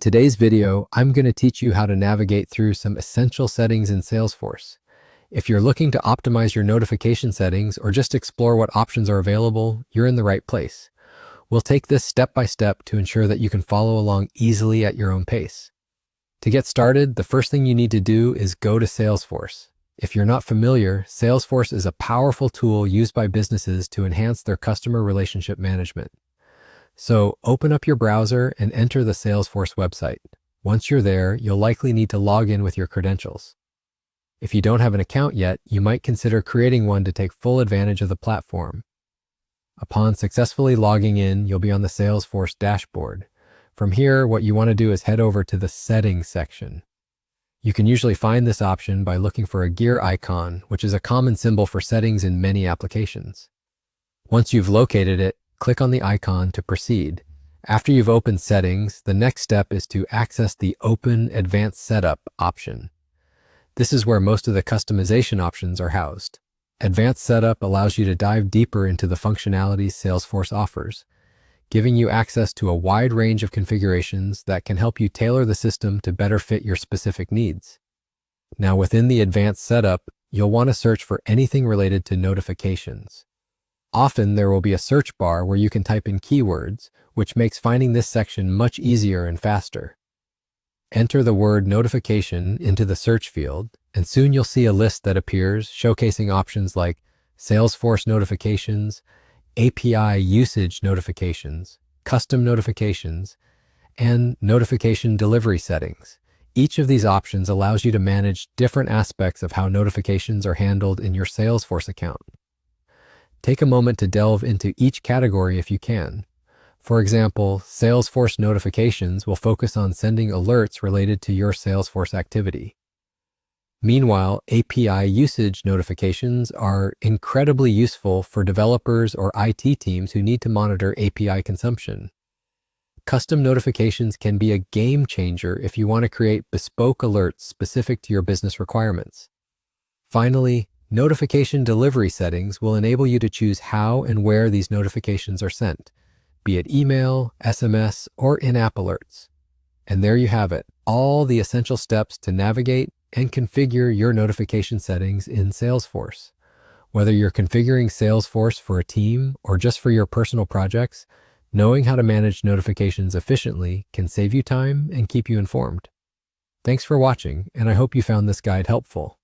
today's video, I'm going to teach you how to navigate through some essential settings in Salesforce. If you're looking to optimize your notification settings or just explore what options are available, you're in the right place. We'll take this step by step to ensure that you can follow along easily at your own pace. To get started, the first thing you need to do is go to Salesforce. If you're not familiar, Salesforce is a powerful tool used by businesses to enhance their customer relationship management. So open up your browser and enter the Salesforce website. Once you're there, you'll likely need to log in with your credentials. If you don't have an account yet, you might consider creating one to take full advantage of the platform. Upon successfully logging in, you'll be on the Salesforce dashboard. From here, what you want to do is head over to the Settings section. You can usually find this option by looking for a gear icon, which is a common symbol for settings in many applications. Once you've located it, click on the icon to proceed. After you've opened Settings, the next step is to access the Open Advanced Setup option. This is where most of the customization options are housed. Advanced Setup allows you to dive deeper into the functionalities Salesforce offers, giving you access to a wide range of configurations that can help you tailor the system to better fit your specific needs. Now, within the Advanced Setup, you'll want to search for anything related to notifications. Often there will be a search bar where you can type in keywords, which makes finding this section much easier and faster. Enter the word notification into the search field, and soon you'll see a list that appears showcasing options like Salesforce notifications, API usage notifications, custom notifications, and notification delivery settings. Each of these options allows you to manage different aspects of how notifications are handled in your Salesforce account. Take a moment to delve into each category if you can. For example, Salesforce notifications will focus on sending alerts related to your Salesforce activity. Meanwhile, API usage notifications are incredibly useful for developers or IT teams who need to monitor API consumption. Custom notifications can be a game changer if you want to create bespoke alerts specific to your business requirements. Finally, notification delivery settings will enable you to choose how and where these notifications are sent, be it email, SMS, or in-app alerts. And there you have it, all the essential steps to navigate and configure your notification settings in Salesforce. Whether you're configuring Salesforce for a team or just for your personal projects, knowing how to manage notifications efficiently can save you time and keep you informed. Thanks for watching, and I hope you found this guide helpful.